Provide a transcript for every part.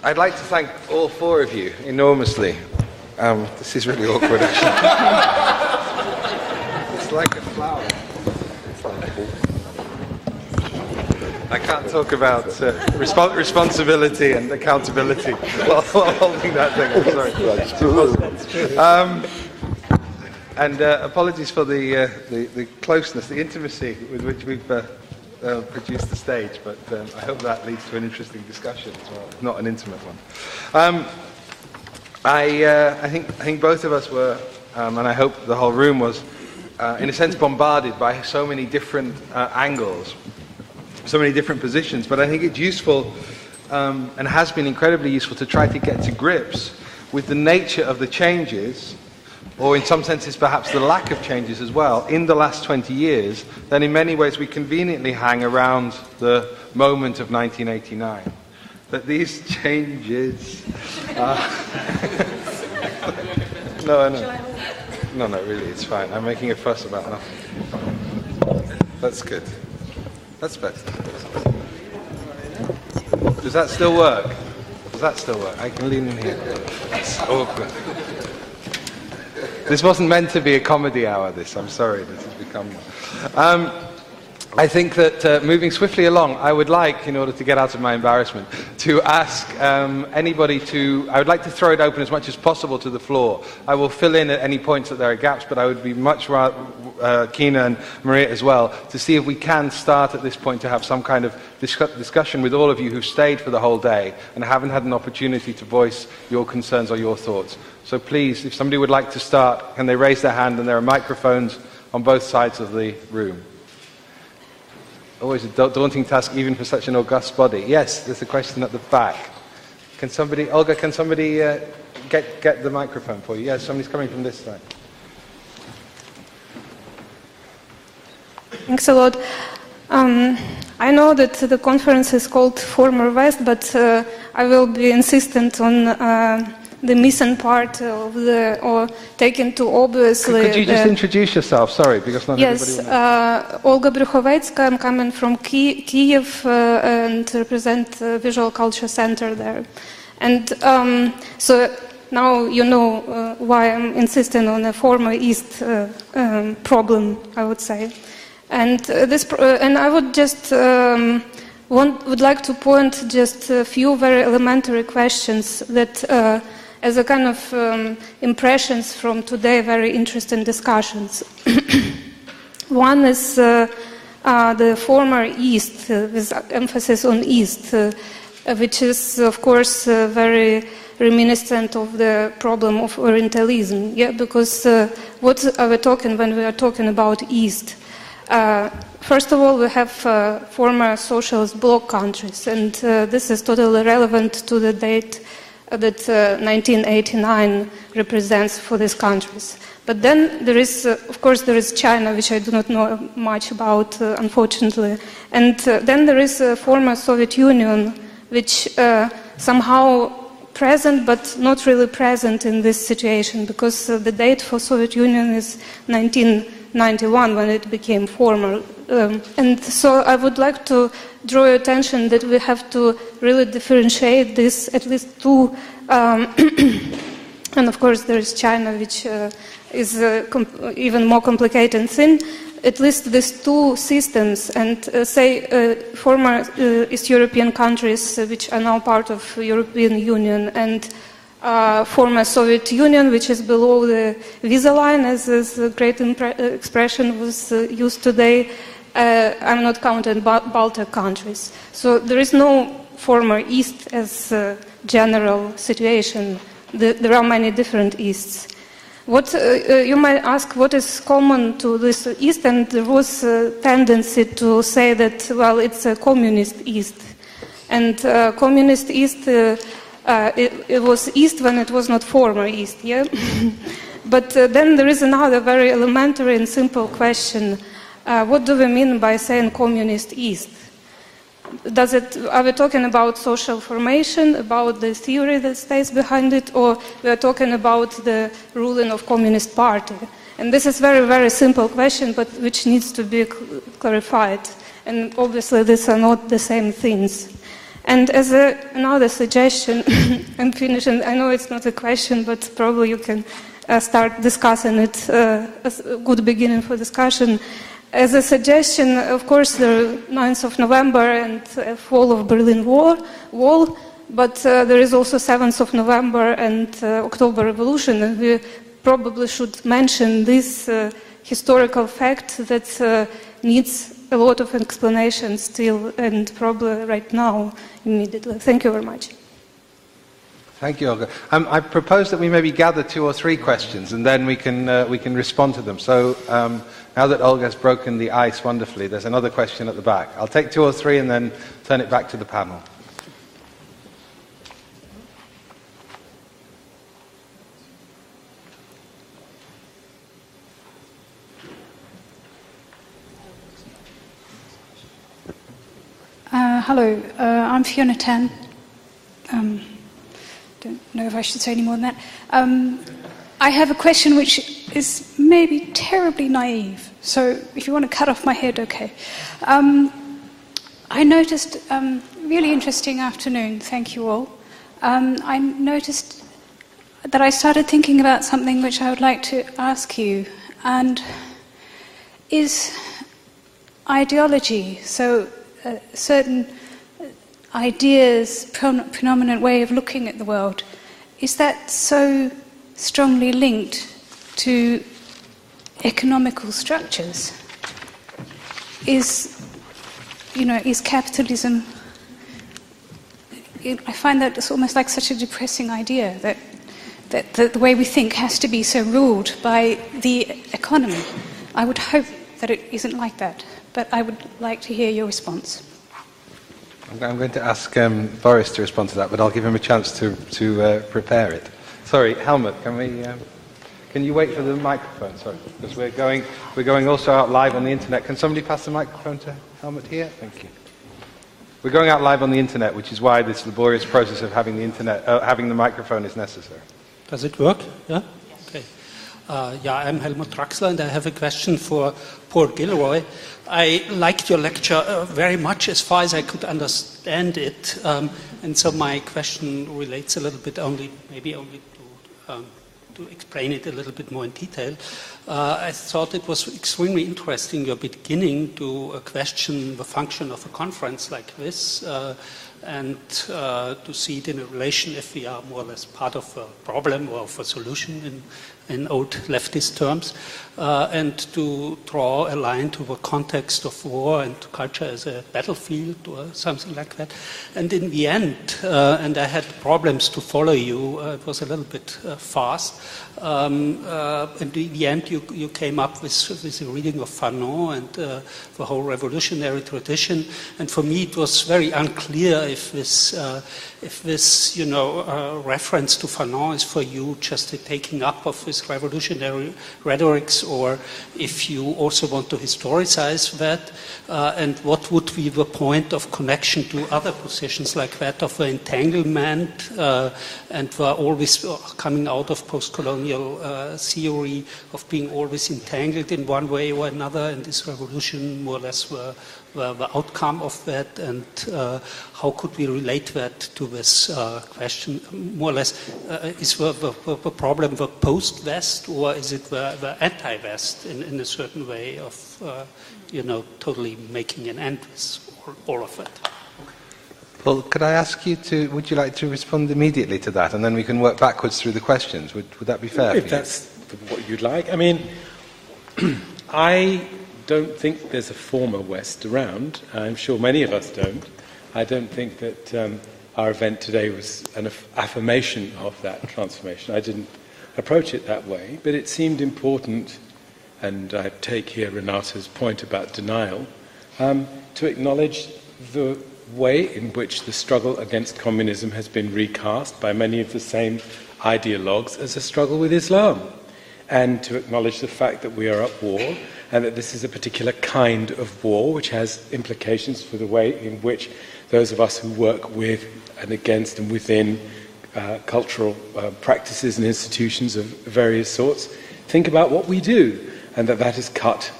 I'd like to thank all four of you enormously. This is really awkward, actually. It's like a flower. I can't talk about responsibility and accountability while holding that thing. I'm sorry. And apologies for the closeness, the intimacy with which we've produced the stage, but I hope that leads to an interesting discussion as well, if not an intimate one. I think both of us were, and I hope the whole room was, in a sense, bombarded by so many different angles, so many different positions. But I think it's useful, and has been incredibly useful, to try to get to grips with the nature of the changes, or in some senses perhaps the lack of changes as well, in the last 20 years, that in many ways we conveniently hang around the moment of 1989. That these changes No, really, it's fine. I'm making a fuss about nothing. That's good. That's better. Does that still work? I can lean in here. That's awkward. This wasn't meant to be a comedy hour, this. I'm sorry, this has become one. I think that moving swiftly along, I would like, in order to get out of my embarrassment, to ask anybody I would like to throw it open as much as possible to the floor. I will fill in at any points that there are gaps, but I would be much rather, Kina and Maria as well, to see if we can start at this point to have some kind of discussion with all of you who've stayed for the whole day and haven't had an opportunity to voice your concerns or your thoughts. So please, if somebody would like to start, can they raise their hand? And there are microphones on both sides of the room. Always a daunting task, even for such an august body. Yes, there's a question at the back. Olga, can somebody get the microphone for you? Yes, somebody's coming from this side. Thanks a lot. I know that the conference is called Former West, but I will be insistent on the missing part of or taken to obviously. Could you just introduce yourself? Sorry, because not everybody will know. Yes, Olga Brukhovetsky. I'm coming from Kiev and represent Visual Culture Center there. And so now you know why I'm insisting on a former East problem, I would say. And and I would just would like to point just a few very elementary questions that. As a kind of impressions from today, very interesting discussions. One is the former East, with emphasis on East, which is, of course, very reminiscent of the problem of Orientalism. Yeah, because what are we talking when we are talking about East? First of all, we have former socialist bloc countries, and this is totally relevant to the date that 1989 represents for these countries. But then there is, of course, there is China, which I do not know much about, unfortunately. And then there is a former Soviet Union, which somehow present, but not really present in this situation, because the date for Soviet Union is 1991, when it became former. And so I would like to draw your attention that we have to really differentiate this, at least two, and of course there is China, which is even more complicated thing, at least these two systems, and former East European countries, which are now part of European Union, and former Soviet Union, which is below the visa line, as this great expression was used today. I'm not counting Baltic countries. So there is no former East as a general situation. There are many different Easts. What you might ask, what is common to this East? And there was a tendency to say that, well, it's a communist East. And communist East, it was East when it was not former East, yeah? But then there is another very elementary and simple question. What do we mean by saying communist East? Are we talking about social formation, about the theory that stays behind it, or we are talking about the ruling of Communist Party? And this is very, very simple question, but which needs to be clarified. And obviously these are not the same things. And as another suggestion, I'm finishing, I know it's not a question, but probably you can start discussing it as a good beginning for discussion. As a suggestion, of course, the 9th of November and fall of Berlin Wall, but there is also 7th of November and October Revolution, and we probably should mention this historical fact that needs a lot of explanation still, and probably right now, immediately. Thank you very much. Thank you, Olga. I propose that we maybe gather 2 or 3 questions, and then we can respond to them. So now that Olga's broken the ice wonderfully, there's another question at the back. I'll take 2 or 3 and then turn it back to the panel. Hello, I'm Fiona Tan. Don't know if I should say any more than that. I have a question which is maybe terribly naive, so if you want to cut off my head, okay. I noticed, really interesting afternoon, thank you all. I noticed that I started thinking about something which I would like to ask you, and is ideology, so certain ideas, predominant way of looking at the world, is that so strongly linked to economical structures? Is capitalism, I find that it's almost like such a depressing idea that the way we think has to be so ruled by the economy. I would hope that it isn't like that, but I would like to hear your response. I'm going to ask Boris to respond to that, but I'll give him a chance to prepare it. Sorry, Helmut, can you wait for the microphone? Sorry, because we're going also out live on the internet. Can somebody pass the microphone to Helmut here? Thank you. We're going out live on the internet, which is why this laborious process of having the microphone is necessary. Does it work? Yeah. Okay. I'm Helmut Draxler, and I have a question for Paul Gilroy. I liked your lecture very much as far as I could understand it, and so my question relates a little bit maybe only to explain it a little bit more in detail. I thought it was extremely interesting, your beginning to question the function of a conference like this, and to see it in a relation if we are more or less part of a problem or of a solution in old leftist terms, and to draw a line to the context of war and culture as a battlefield or something like that. And in the end, and I had problems to follow you, it was a little bit fast, and in the end you came up with a reading of Fanon and the whole revolutionary tradition, and for me it was very unclear if this reference to Fanon is for you just a taking up of this revolutionary rhetorics, or if you also want to historicize that, and what would be the point of connection to other positions like that of the entanglement, and were always coming out of post-colonial theory of being always entangled in one way or another, and this revolution more or less were the outcome of that, and how could we relate that to this question? More or less, is the problem the post-West, or is it the anti-West in a certain way of, totally making an end with all of it? Well, could I ask you would you like to respond immediately to that, and then we can work backwards through the questions? Would that be fair? If that's what you'd like. I mean, I don't think there's a former West around. I'm sure many of us don't. I don't think that our event today was an affirmation of that transformation. I didn't approach it that way, but it seemed important, and I take here Renata's point about denial, to acknowledge the way in which the struggle against communism has been recast by many of the same ideologues as a struggle with Islam, and to acknowledge the fact that we are at war, and that this is a particular kind of war which has implications for the way in which those of us who work with and against and within cultural practices and institutions of various sorts think about what we do, and that is cut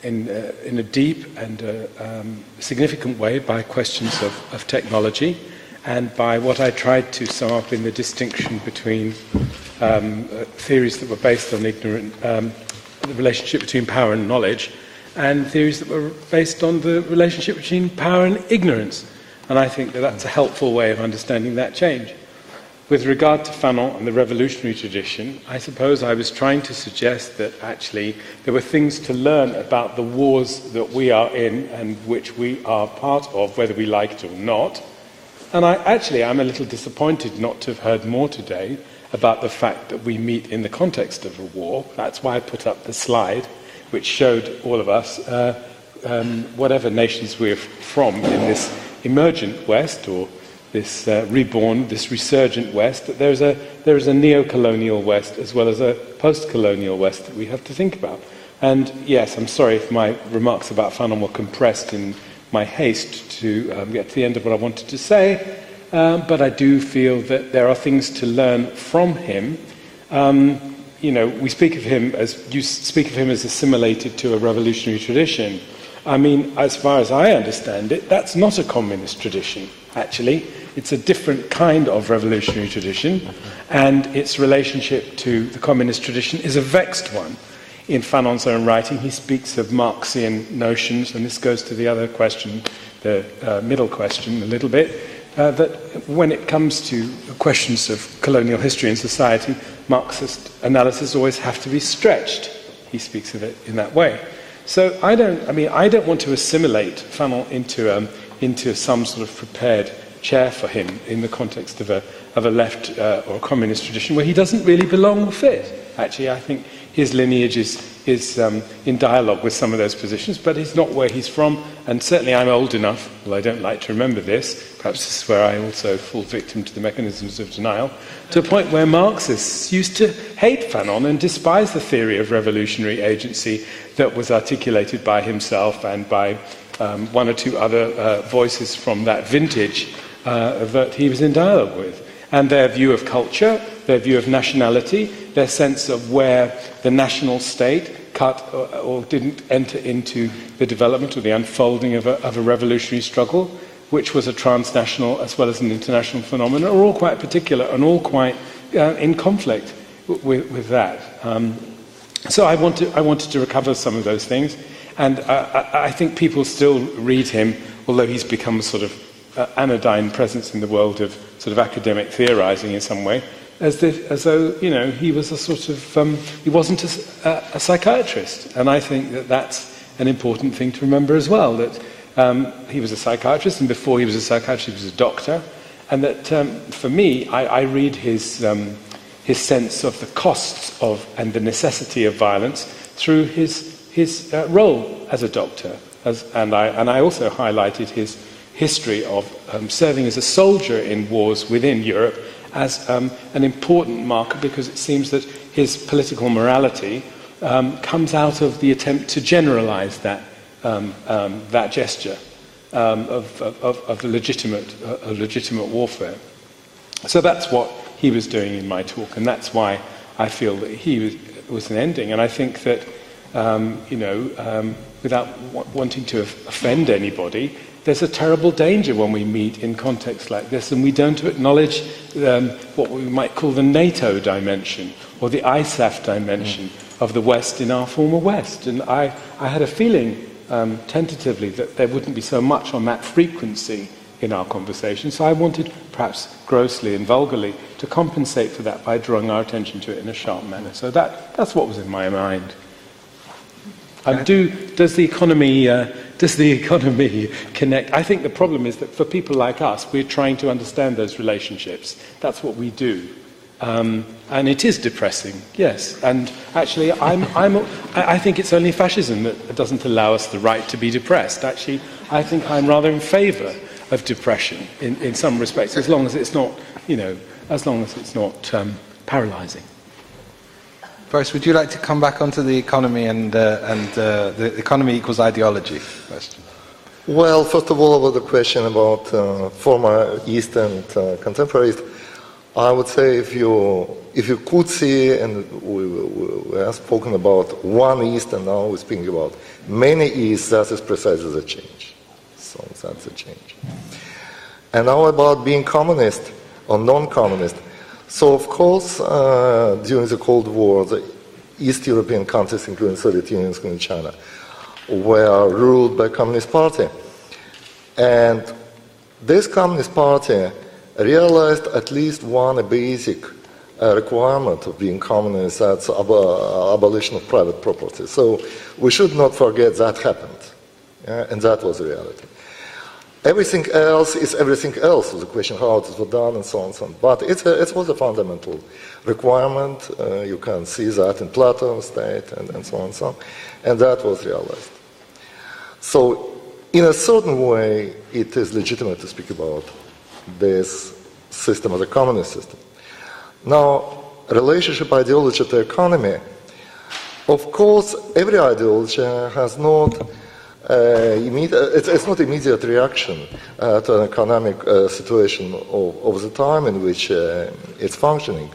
in a deep and significant way by questions of technology, and by what I tried to sum up in the distinction between theories that were based on the relationship between power and knowledge, and theories that were based on the relationship between power and ignorance. And I think that that's a helpful way of understanding that change. With regard to Fanon and the revolutionary tradition, I suppose I was trying to suggest that actually there were things to learn about the wars that we are in and which we are part of, whether we like it or not. And I'm a little disappointed not to have heard more today about the fact that we meet in the context of a war. That's why I put up the slide, which showed all of us, whatever nations we're from in this emergent West, or this reborn, this resurgent West, that there is a neo-colonial West as well as a post-colonial West that we have to think about. And yes, I'm sorry if my remarks about Fanon were compressed in my haste to get to the end of what I wanted to say, but I do feel that there are things to learn from him. We speak of him as assimilated to a revolutionary tradition. I mean, as far as I understand it, that's not a communist tradition, actually. It's a different kind of revolutionary tradition, and its relationship to the communist tradition is a vexed one. In Fanon's own writing, he speaks of Marxian notions, and this goes to the other question, the middle question a little bit, that when it comes to questions of colonial history and society, Marxist analysis always have to be stretched. He speaks of it in that way. So I don't want to assimilate Fanon into some sort of prepared chair for him in the context of a left or a communist tradition where he doesn't really belong or fit. Actually, I think his lineage is in dialogue with some of those positions, but it's not where he's from. And certainly I'm old enough, well, I don't like to remember this, perhaps this is where I also fall victim to the mechanisms of denial, to a point where Marxists used to hate Fanon and despise the theory of revolutionary agency that was articulated by himself and by one or two other voices from that vintage that he was in dialogue with. And their view of culture, their view of nationality, their sense of where the national state cut or didn't enter into the development or the unfolding of a revolutionary struggle, which was a transnational as well as an international phenomenon, are all quite particular and all quite in conflict with that. So I wanted to recover some of those things, and I think people still read him, although he's become a sort of anodyne presence in the world of sort of academic theorizing in some way, as though he was a sort of he wasn't a psychiatrist, and I think that that's an important thing to remember as well. That he was a psychiatrist, and before he was a psychiatrist, he was a doctor, and that for me, I read his sense of the costs of and the necessity of violence through his role as a doctor, and I also highlighted his history of serving as a soldier in wars within Europe as an important marker, because it seems that his political morality comes out of the attempt to generalize that gesture of the legitimate warfare. So that's what he was doing in my talk, and that's why I feel that he was an ending. And I think that without wanting to offend anybody, there's a terrible danger when we meet in contexts like this and we don't acknowledge what we might call the NATO dimension or the ISAF dimension of the West in our former West. And I had a feeling, tentatively, that there wouldn't be so much on that frequency in our conversation. So I wanted, perhaps grossly and vulgarly, to compensate for that by drawing our attention to it in a sharp manner. So that's what was in my mind. Does the economy connect? I think the problem is that for people like us, we're trying to understand those relationships. That's what we do. And it is depressing, yes. And actually, I think it's only fascism that doesn't allow us the right to be depressed. Actually, I think I'm rather in favour of depression in some respects, as long as it's not, paralysing. Boris, would you like to come back onto the economy and the economy equals ideology question? Well, first of all, about the question about former East and contemporary East, I would say if you could see, and we have spoken about one East, and now we're speaking about many East, that is precisely the change. So that's the change. And now about being communist or non-communist. So of course, during the Cold War, the East European countries, including Soviet Union, including China, were ruled by Communist Party. And this Communist Party realized at least one basic requirement of being communist, that's abolition of private property. So we should not forget that happened, and that was the reality. Everything else is everything else. The question how it was done and so on and so on. But it was a fundamental requirement. You can see that in Plato's state and so on and so on. And that was realized. So in a certain way, it is legitimate to speak about this system as a communist system. Now, relationship ideology to economy. Of course, every ideology has not it's not immediate reaction to an economic situation of the time in which it's functioning.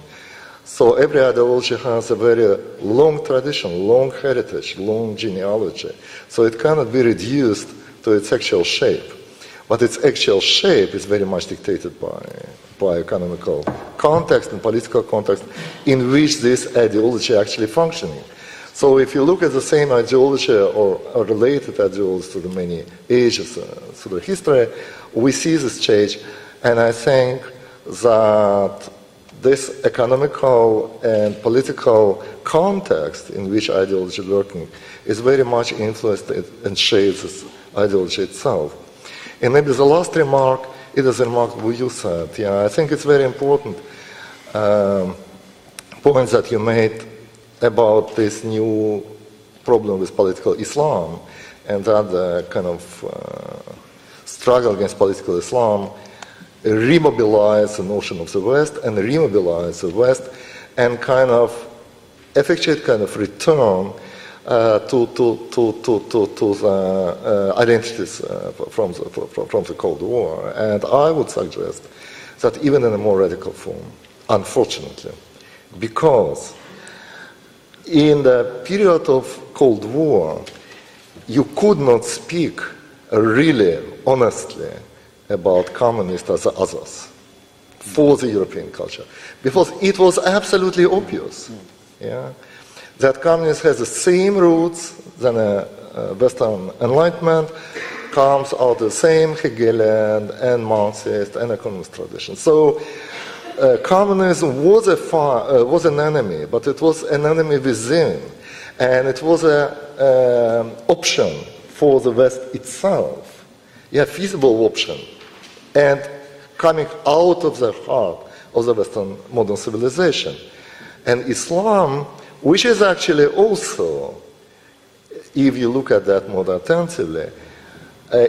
So every ideology has a very long tradition, long heritage, long genealogy. So it cannot be reduced to its actual shape. But its actual shape is very much dictated by economical context and political context in which this ideology actually functioning. So if you look at the same ideology or related ideologies to the many ages through the history, we see this change. And I think that this economical and political context in which ideology is working is very much influenced and shapes this ideology itself. And maybe the last remark, it is a remark what you said. Yeah, I think it's very important points that you made about this new problem with political Islam, and that the kind of struggle against political Islam remobilize the notion of the West and remobilize the West and kind of effectuate kind of return to the identities from the Cold War. And I would suggest that even in a more radical form, unfortunately, because in the period of Cold War, you could not speak really honestly about communists as others for the European culture, because it was absolutely obvious, that communism has the same roots than a Western Enlightenment, comes out of the same Hegelian and Marxist and economist tradition. So communism was an enemy, but it was an enemy within, and it was an option for the West itself, feasible option, and coming out of the heart of the Western modern civilization. And Islam, which is actually also, if you look at that more attentively,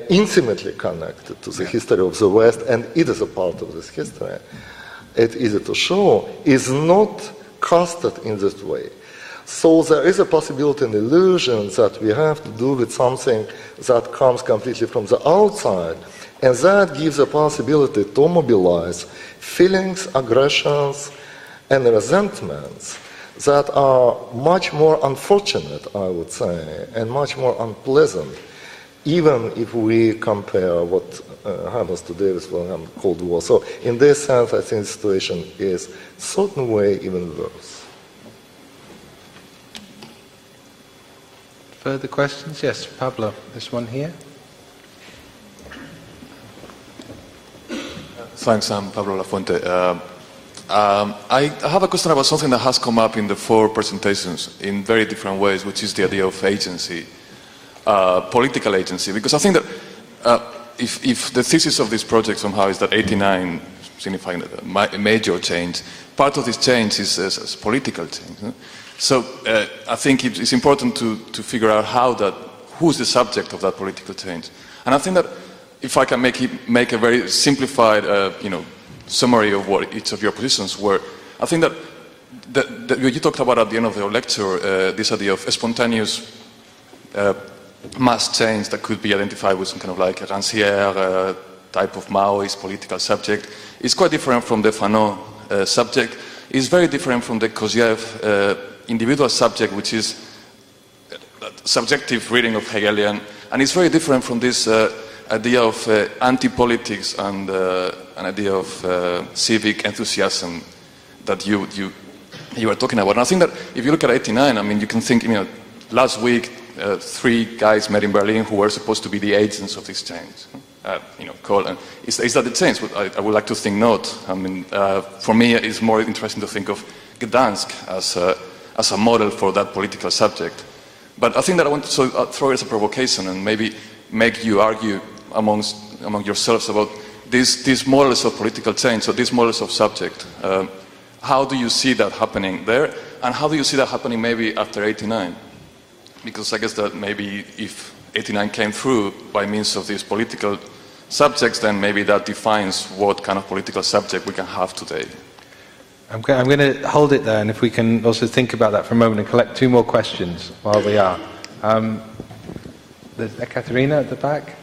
intimately connected to the history of the West, and it is a part of this history, it's easy to show, is not casted in this way. So there is a possibility and illusion that we have to do with something that comes completely from the outside, and that gives a possibility to mobilize feelings, aggressions, and resentments that are much more unfortunate, I would say, and much more unpleasant, even if we compare what happens today with the Cold War. So in this sense, I think the situation is in a certain way even worse. Further questions? Yes, Pablo, this one here. Thanks, I'm Pablo Lafuente. I have a question about something that has come up in the 4 presentations in very different ways, which is the idea of agency, political agency. Because I think that if the thesis of this project somehow is that 89 signifying a major change, part of this change is political change. So I think it's important to figure out who's the subject of that political change. And I think that if I can make a very simplified, summary of what each of your positions were, I think that you talked about at the end of your lecture, this idea of spontaneous mass change that could be identified with some kind of like a rancière type of Maoist political subject. It's quite different from the Fanon subject is very different from the Kosiev individual subject, which is subjective reading of Hegelian, and it's very different from this idea of anti-politics and an idea of civic enthusiasm that you were talking about. And I think that if you look at 89, I mean, you can think, last week 3 guys met in Berlin who were supposed to be the agents of this change. Is that the change? I would like to think not. I mean, for me, it's more interesting to think of Gdansk as a model for that political subject. But I think that I want to throw it as a provocation and maybe make you argue among yourselves about these models of political change, or these models of subject. How do you see that happening there? And how do you see that happening maybe after 89? Because I guess that maybe if 89 came through by means of these political subjects, then maybe that defines what kind of political subject we can have today. I'm going to hold it there, and if we can also think about that for a moment and collect 2 more questions while we are. There's Ekaterina at the back.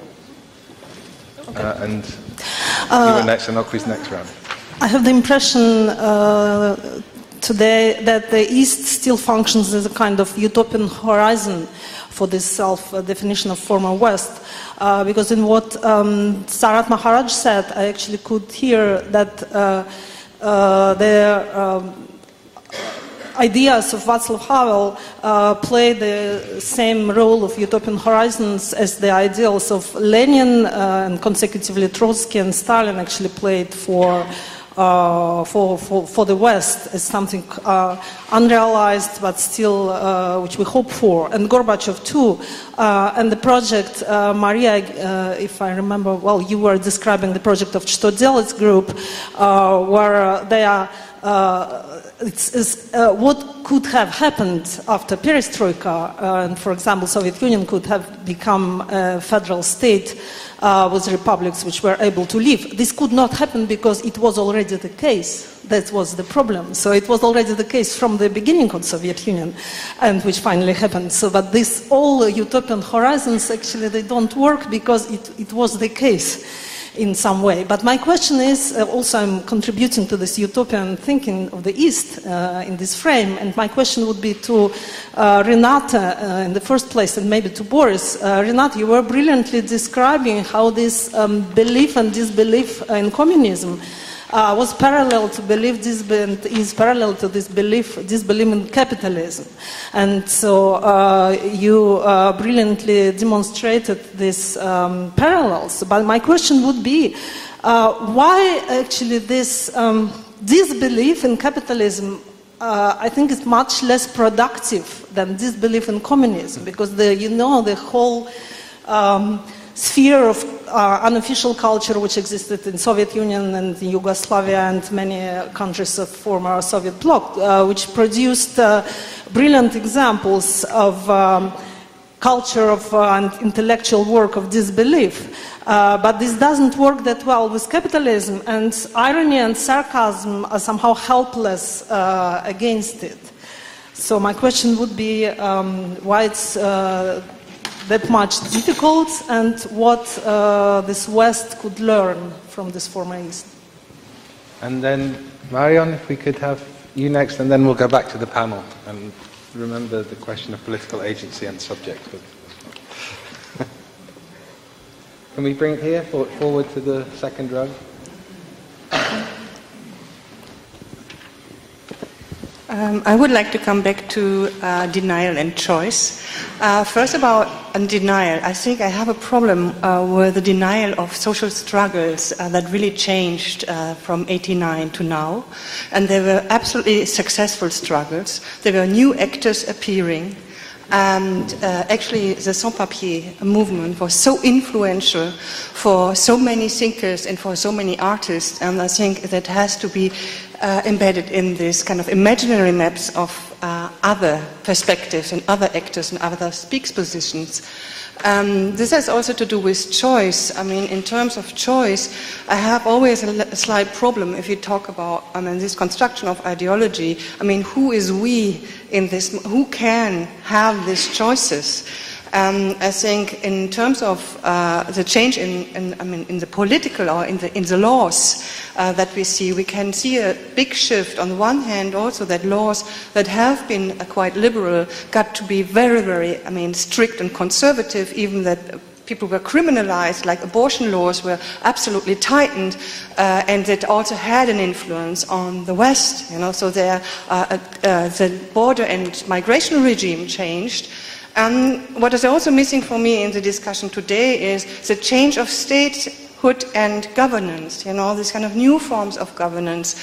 Okay. And you were next, and I'll quiz next round. I have the impression today that the East still functions as a kind of utopian horizon for this self-definition of former West. Because in what Sarat Maharaj said, I actually could hear that the ideas of Václav Havel play the same role of utopian horizons as the ideals of Lenin and consecutively Trotsky and Stalin actually played for the West as something unrealized but still which we hope for, and Gorbachev too. And the project, Maria, if I remember well, you were describing the project of Что делать group, where they are what could have happened after perestroika, and for example, Soviet Union could have become a federal state with republics which were able to live. This could not happen because it was already the case. That was the problem. So it was already the case from the beginning of Soviet Union, and which finally happened. So that this all utopian horizons actually they don't work because it was the case in some way. But my question is, also I'm contributing to this utopian thinking of the East in this frame, and my question would be to Renata in the first place, and maybe to Boris. Renata, you were brilliantly describing how this belief and disbelief in communism was parallel to is parallel to this disbelief in capitalism. And so you brilliantly demonstrated these parallels. But my question would be, why actually this disbelief in capitalism I think is much less productive than disbelief in communism, because the whole sphere of unofficial culture which existed in Soviet Union and Yugoslavia and many countries of former Soviet bloc, which produced brilliant examples of culture of and intellectual work of disbelief. But this doesn't work that well with capitalism, and irony and sarcasm are somehow helpless against it. So my question would be why it's that much difficult, and what this West could learn from this former East. And then, Marion, if we could have you next, and then we'll go back to the panel, and remember the question of political agency and subject. Can we bring it here, forward to the second row? I would like to come back to denial and choice. First about denial, I think I have a problem with the denial of social struggles that really changed from 89 to now. And they were absolutely successful struggles. There were new actors appearing. And actually the sans-papier movement was so influential for so many thinkers and for so many artists, and I think that has to be embedded in this kind of imaginary maps of other perspectives and other actors and other speaks positions. This has also to do with choice. I mean, in terms of choice, I have always a slight problem if you talk about this construction of ideology. I mean, who is we in this? Who can have these choices? I think in terms of the change in the political or in the laws that we see, we can see a big shift. On the one hand, also that laws that have been quite liberal got to be very, very, strict and conservative, even that people were criminalized, like abortion laws were absolutely tightened, and it also had an influence on the West. So there, the border and migration regime changed. What is also missing for me in the discussion today is the change of statehood and governance, these kind of new forms of governance,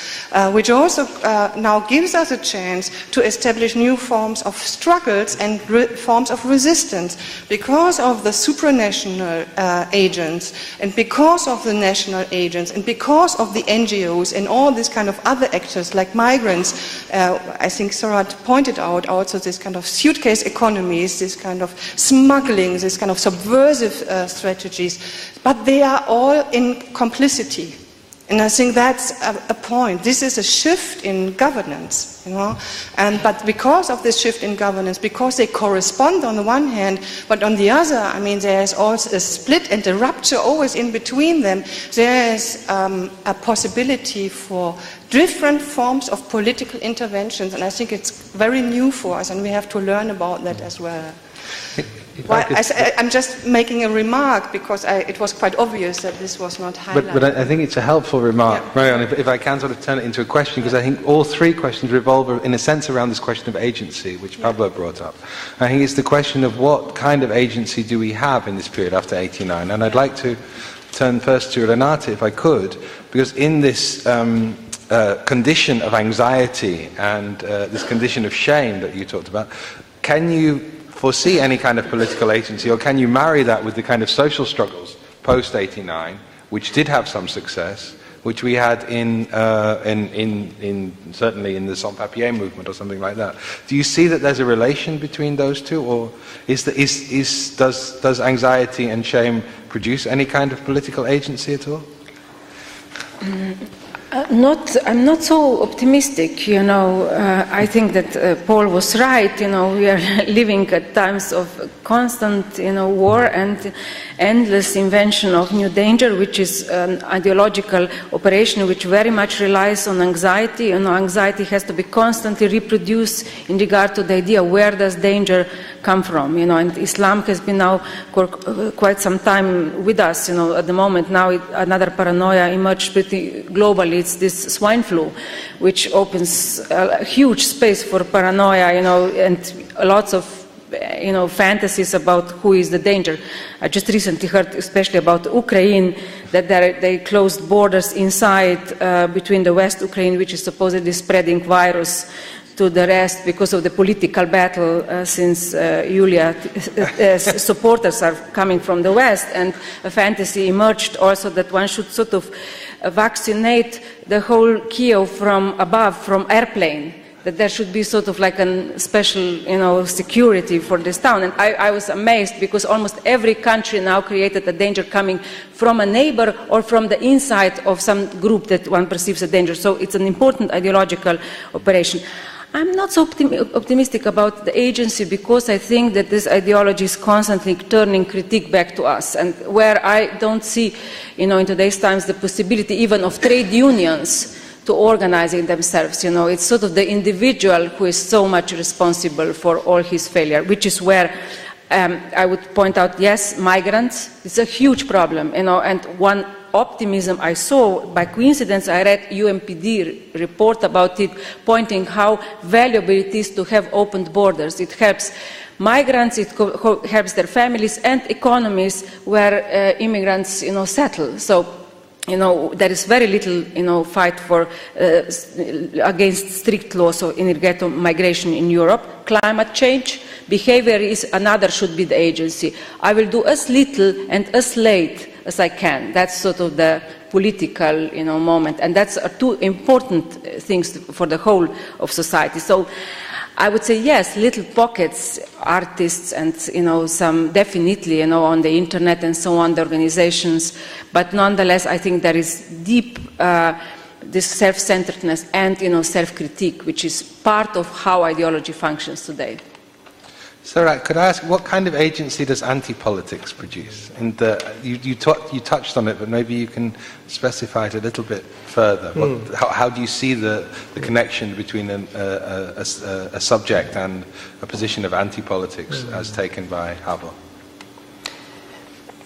which also now gives us a chance to establish new forms of struggles and forms of resistance because of the supranational agents and because of the national agents and because of the NGOs and all these kind of other actors like migrants. I think Sarat pointed out also this kind of suitcase economies, this kind of smuggling, this kind of subversive strategies, but they are all in complicity. And I think that's a point. This is a shift in governance, but because of this shift in governance, because they correspond on the one hand, but on the other, there is also a split and a rupture always in between them. There is a possibility for different forms of political interventions, and I think it's very new for us, and we have to learn about that as well. I'm just making a remark because it was quite obvious that this was not highlighted. But I think it's a helpful remark, yeah. Marion, if I can sort of turn it into a question, because I think all three questions revolve, in a sense, around this question of agency, which Pablo brought up. I think it's the question of what kind of agency do we have in this period after '89, and I'd like to turn first to Renate, if I could, because in this condition of anxiety and this condition of shame that you talked about, can you foresee any kind of political agency, or can you marry that with the kind of social struggles post '89, which did have some success, which we had certainly in the sans-papiers movement or something like that? Do you see that there's a relation between those two, or does anxiety and shame produce any kind of political agency at all? I'm not so optimistic, I think that Paul was right, we are living at times of constant, war and endless invention of new danger, which is an ideological operation which very much relies on anxiety. Anxiety has to be constantly reproduced in regard to the idea where does danger come from, and Islam has been now quite some time with us, at the moment now another paranoia emerged pretty globally. It's this swine flu, which opens a huge space for paranoia, and lots of fantasies about who is the danger. I just recently heard, especially about Ukraine, that they closed borders inside between the West Ukraine, which is supposedly spreading virus to the rest because of the political battle since Yulia supporters are coming from the West, and a fantasy emerged also that one should sort of vaccinate the whole Kiev from above, from airplane, that there should be sort of like a special, security for this town. And I was amazed because almost every country now created a danger coming from a neighbor or from the inside of some group that one perceives a danger. So it's an important ideological operation. I'm not so optimistic about the agency because I think that this ideology is constantly turning critique back to us, and where I don't see, in today's times, the possibility even of trade unions to organizing themselves. It's sort of the individual who is so much responsible for all his failure, which is where I would point out, yes, migrants, it's a huge problem, and one optimism I saw, by coincidence, I read UNPD report about it, pointing how valuable it is to have opened borders. It helps migrants, it helps their families and economies where immigrants, settle. So, there is very little, fight for against strict laws in regard to migration in Europe. Climate change, behavior is another should be the agency. I will do as little and as late as I can. That's sort of the political, moment, and that's two important things for the whole of society. So I would say yes, little pockets, artists, and some definitely, on the internet and so on, the organizations. But nonetheless, I think there is deep this self-centeredness and self-critique, which is part of how ideology functions today. So, could I ask, what kind of agency does anti-politics produce? And you touched on it, but maybe you can specify it a little bit further. How do you see the connection between a subject and a position of anti-politics as taken by Havel?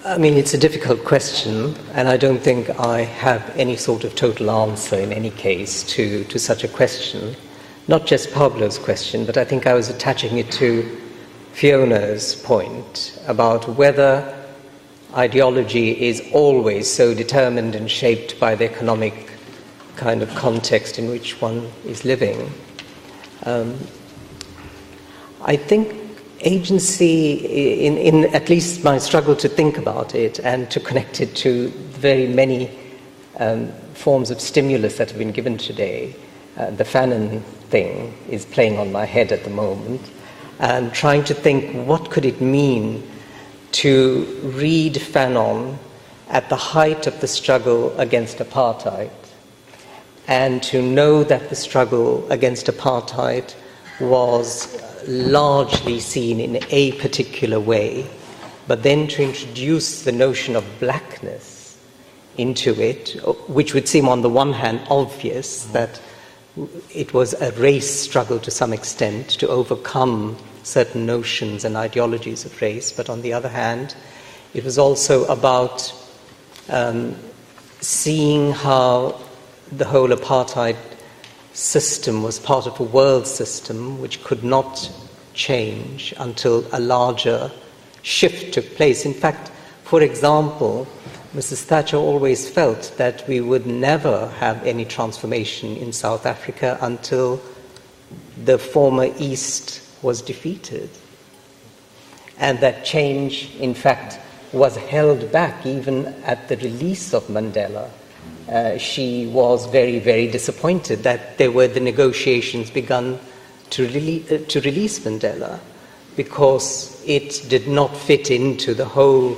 I mean, it's a difficult question, and I don't think I have any sort of total answer in any case to such a question. Not just Pablo's question, but I think I was attaching it to Fiona's point about whether ideology is always so determined and shaped by the economic kind of context in which one is living. I think agency, in at least my struggle to think about it and to connect it to the very many forms of stimulus that have been given today, the Fanon thing is playing on my head at the moment, and trying to think what could it mean to read Fanon at the height of the struggle against apartheid, and to know that the struggle against apartheid was largely seen in a particular way, but then to introduce the notion of blackness into it, which would seem on the one hand obvious that it was a race struggle to some extent to overcome certain notions and ideologies of race, but on the other hand, it was also about seeing how the whole apartheid system was part of a world system which could not change until a larger shift took place. In fact, for example, Mrs. Thatcher always felt that we would never have any transformation in South Africa until the former East was defeated. And that change, in fact, was held back even at the release of Mandela. She was very, very disappointed that there were the negotiations begun to release Mandela, because it did not fit into the whole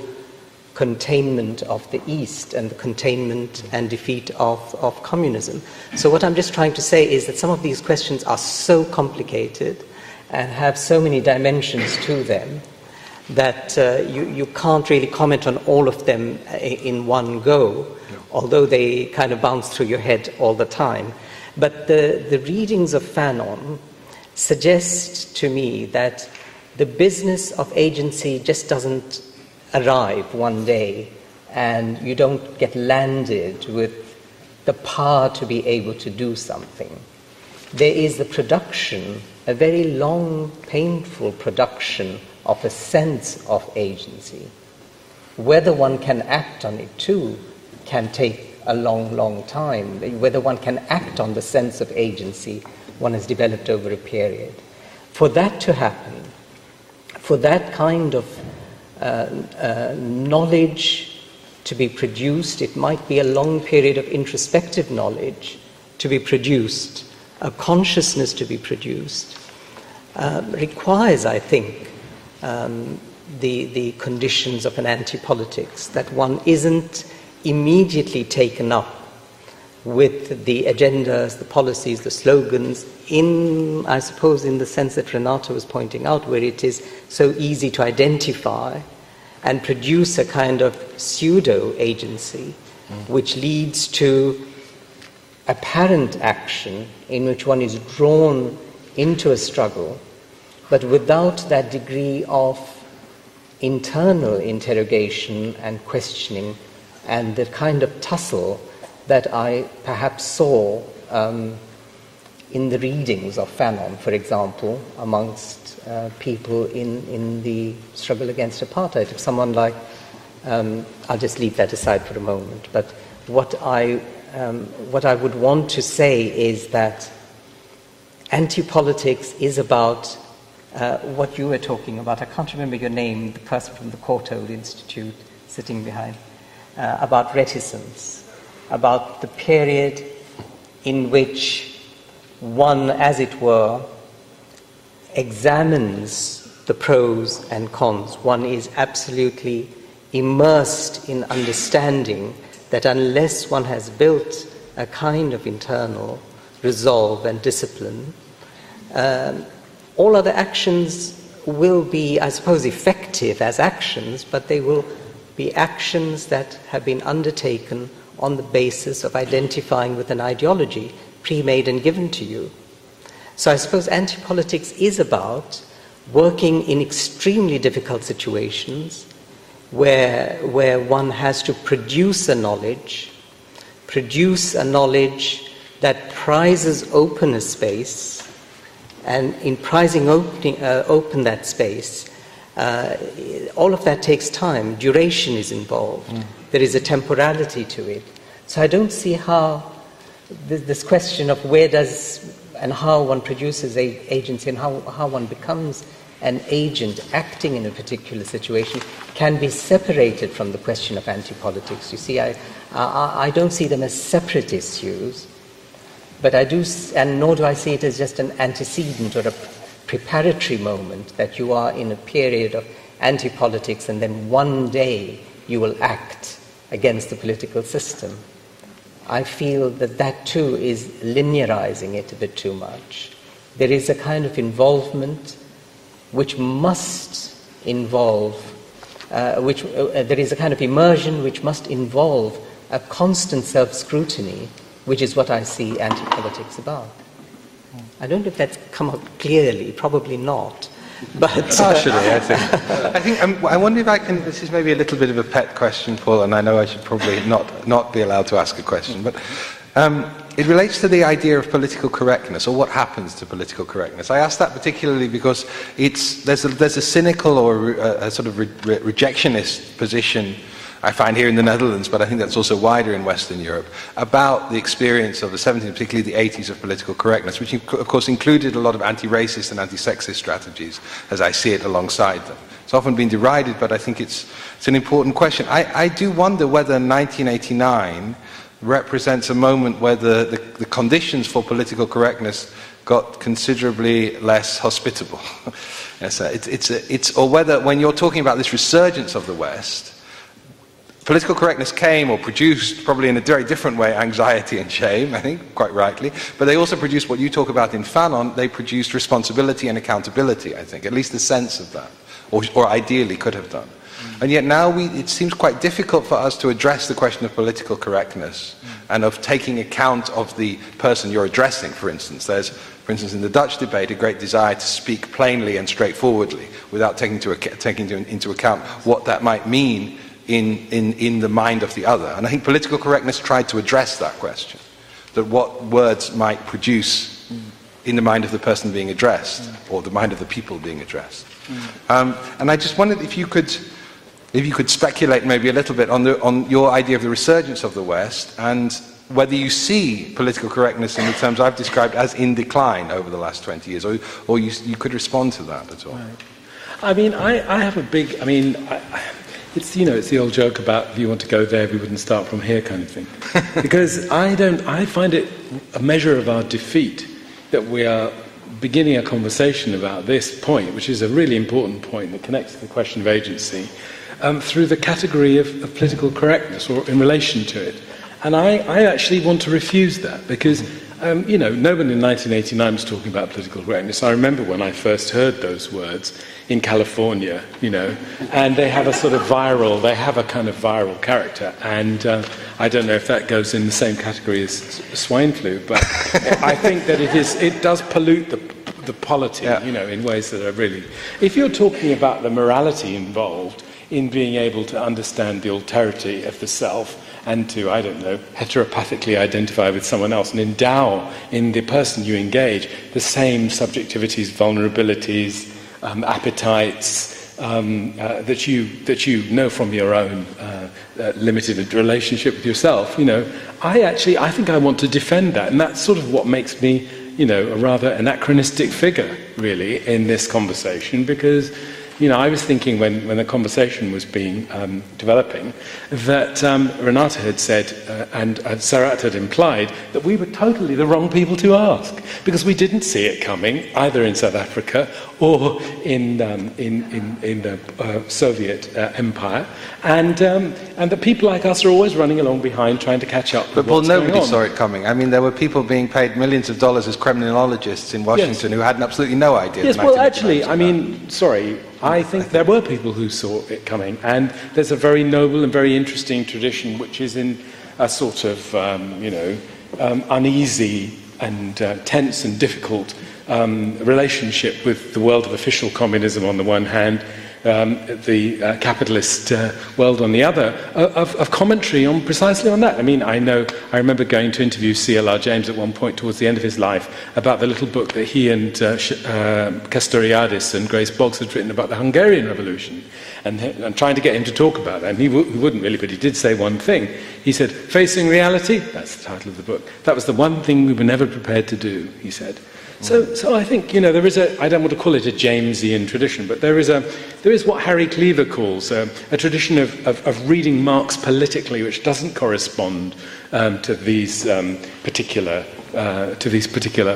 containment of the East and the containment and defeat of communism. So what I'm just trying to say is that some of these questions are so complicated and have so many dimensions to them that you can't really comment on all of them in one go, although they kind of bounce through your head all the time. But the readings of Fanon suggest to me that the business of agency just doesn't arrive one day and you don't get landed with the power to be able to do something. There is the production, a very long, painful production of a sense of agency. Whether one can act on it too can take a long, long time. Whether one can act on the sense of agency one has developed over a period. For that to happen, for that kind of knowledge to be produced, it might be a long period of introspective knowledge to be produced, a consciousness to be produced, requires, I think, the conditions of an anti-politics, that one isn't immediately taken up with the agendas, the policies, the slogans, I suppose in the sense that Renata was pointing out, where it is so easy to identify and produce a kind of pseudo-agency, which leads to apparent action in which one is drawn into a struggle, but without that degree of internal interrogation and questioning and the kind of tussle that I perhaps saw in the readings of Fanon, for example, amongst people in the struggle against apartheid. If someone like, I'll just leave that aside for a moment, but what I would want to say is that anti-politics is about what you were talking about. I can't remember your name, the person from the Courtauld Institute sitting behind, about reticence, about the period in which one, as it were, examines the pros and cons. One is absolutely immersed in understanding that unless one has built a kind of internal resolve and discipline, all other actions will be, I suppose, effective as actions, but they will be actions that have been undertaken on the basis of identifying with an ideology pre-made and given to you. So I suppose anti-politics is about working in extremely difficult situations where one has to produce a knowledge that prizes open a space, and in prizing open that space, all of that takes time. Duration is involved. There is a temporality to it. So I don't see how this question of where does and how one produces agency and how one becomes an agent acting in a particular situation can be separated from the question of anti-politics. You see, I don't see them as separate issues, but I do, and nor do I see it as just an antecedent or a preparatory moment that you are in a period of anti-politics and then one day you will act against the political system. I feel that too is linearizing it a bit too much. There is a kind of involvement which must involve, there is a kind of immersion which must involve a constant self-scrutiny, which is what I see anti-politics about. I don't know if that's come out clearly, probably not. But partially, I think I wonder if I can. This is maybe a little bit of a pet question, Paul, and I know I should probably not be allowed to ask a question, but it relates to the idea of political correctness, or what happens to political correctness. I ask that particularly because there's a cynical or a sort of rejectionist position I find here in the Netherlands, but I think that's also wider in Western Europe, about the experience of the 70s, particularly the 80s, of political correctness, which of course included a lot of anti-racist and anti-sexist strategies, as I see it, alongside them. It's often been derided, but I think it's an important question. I do wonder whether 1989 represents a moment where the conditions for political correctness got considerably less hospitable. Or whether, when you're talking about this resurgence of the West, political correctness came or produced, probably in a very different way, anxiety and shame, I think, quite rightly. But they also produced what you talk about in Fanon. They produced responsibility and accountability, I think, at least a sense of that, or ideally could have done. And yet now it seems quite difficult for us to address the question of political correctness and of taking account of the person you're addressing, for instance. There's, for instance, in the Dutch debate, a great desire to speak plainly and straightforwardly without taking into account what that might mean in the mind of the other. And I think political correctness tried to address that question, that what words might produce in the mind of the person being addressed, or the mind of the people being addressed. And I just wondered if you could speculate maybe a little bit on your idea of the resurgence of the West, and whether you see political correctness in the terms I've described as in decline over the last 20 years, or you could respond to that at all. Right. I mean, I have a big, it's the old joke about if you want to go there, we wouldn't start from here kind of thing. Because I find it a measure of our defeat that we are beginning a conversation about this point, which is a really important point that connects to the question of agency, through the category of political correctness, or in relation to it. And I actually want to refuse that, because no one in 1989 was talking about political correctness. I remember when I first heard those words in California, and they have a kind of viral character. And I don't know if that goes in the same category as swine flu, but I think that it does pollute the polity, in ways that are really... If you're talking about the morality involved in being able to understand the alterity of the self, and to, heteropathically identify with someone else and endow in the person you engage the same subjectivities, vulnerabilities, appetites that you know from your own limited relationship with yourself. I think I want to defend that, and that's sort of what makes me, a rather anachronistic figure, really, in this conversation, because I was thinking when the conversation was being developing that Renata had said and Sarat had implied that we were totally the wrong people to ask because we didn't see it coming either in South Africa or in the Soviet Empire, and that people like us are always running along behind trying to catch up. But Paul, nobody saw it coming. I mean, there were people being paid millions of dollars as criminologists in Washington who had absolutely no idea. Yes, well, actually, I mean, sorry, I think there were people who saw it coming, and there's a very noble and very interesting tradition which is in a sort of, uneasy and tense and difficult relationship with the world of official communism on the one hand, the capitalist world on the other, of commentary on precisely on that. I mean, I remember going to interview C.L.R. James at one point towards the end of his life about the little book that he and Castoriadis and Grace Boggs had written about the Hungarian Revolution, and trying to get him to talk about that. And he wouldn't really, but he did say one thing. He said, "Facing reality," that's the title of the book, "that was the one thing we were never prepared to do," he said. So I think, there is I don't want to call it a Jamesian tradition, but there is what Harry Cleaver calls a tradition of reading Marx politically, which doesn't correspond to these particular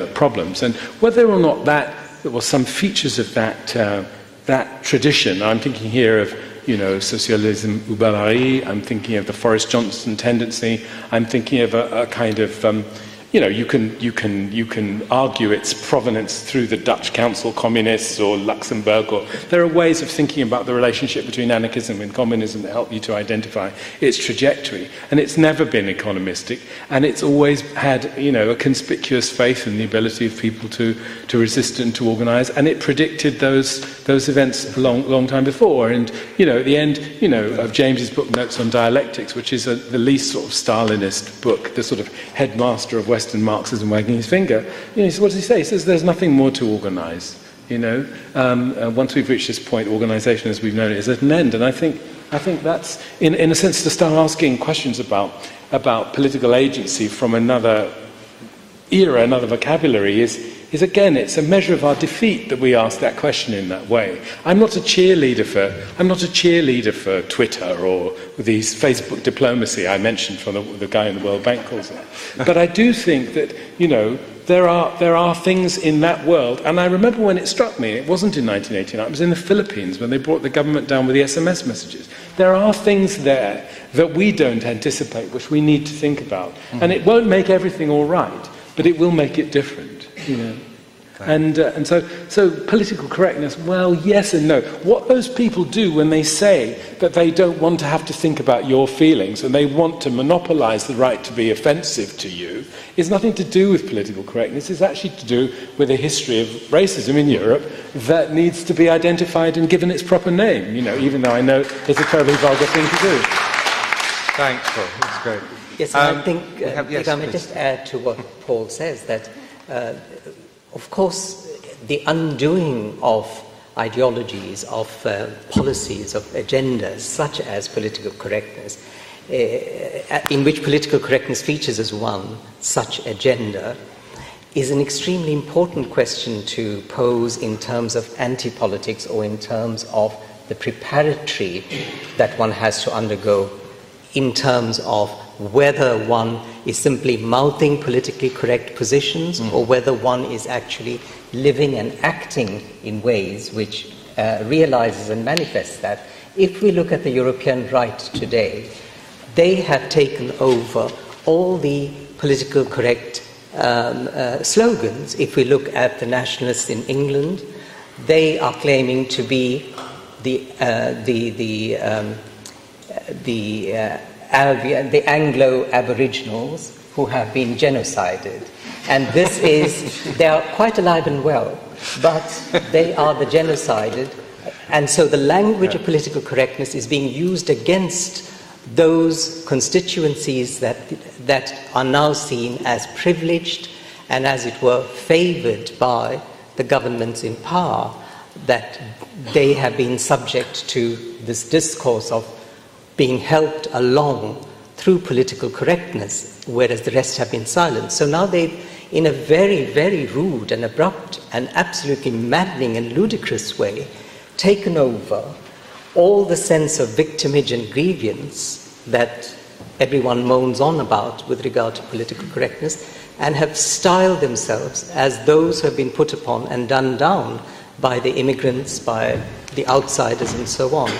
problems. And whether or not there were some features of that tradition, I'm thinking here of socialism ou barbarie, I'm thinking of the Forrest Johnson tendency, I'm thinking of a kind of you can argue its provenance through the Dutch Council Communists or Luxembourg, or there are ways of thinking about the relationship between anarchism and communism that help you to identify its trajectory. And it's never been economistic, and it's always had a conspicuous faith in the ability of people to resist and to organise, and it predicted those events a long time before. And at the end of James's book Notes on Dialectics, which is the least sort of Stalinist book, the sort of headmaster of Western Marxism wagging his finger, what does he say? He says there's nothing more to organise. Once we've reached this point, organisation as we've known it is at an end. And I think that's, in a sense, to start asking questions about political agency from another era, another vocabulary, is again, it's a measure of our defeat that we ask that question in that way. I'm not a cheerleader for Twitter or these Facebook diplomacy I mentioned from the guy in the World Bank calls it. But I do think that there are things in that world, and I remember when it struck me. It wasn't in 1989. It was in the Philippines when they brought the government down with the SMS messages. There are things there that we don't anticipate, which we need to think about, and it won't make everything all right, but it will make it different. And so political correctness, well, yes and no. What those people do when they say that they don't want to have to think about your feelings and they want to monopolise the right to be offensive to you is nothing to do with political correctness. It's actually to do with a history of racism in Europe that needs to be identified and given its proper name, even though I know it's a terribly vulgar thing to do. Thanks, Paul. That's great. Yes, and I think, if I may just add to what Paul says, that of course, the undoing of ideologies, of policies, of agendas, such as political correctness, in which political correctness features as one such agenda, is an extremely important question to pose in terms of anti-politics or in terms of the preparatory that one has to undergo in terms of whether one is simply mouthing politically correct positions or whether one is actually living and acting in ways which realizes and manifests that. If we look at the European right today, they have taken over all the political correct slogans. If we look at the nationalists in England, they are claiming to be the Anglo-Aboriginals who have been genocided. And they are quite alive and well, but they are the genocided. And so the language of political correctness is being used against those constituencies that are now seen as privileged and, as it were, favoured by the governments in power, that they have been subject to this discourse of being helped along through political correctness, whereas the rest have been silent. So now they've, in a very, very rude and abrupt and absolutely maddening and ludicrous way, taken over all the sense of victimage and grievance that everyone moans on about with regard to political correctness, and have styled themselves as those who have been put upon and done down by the immigrants, by the outsiders, and so on.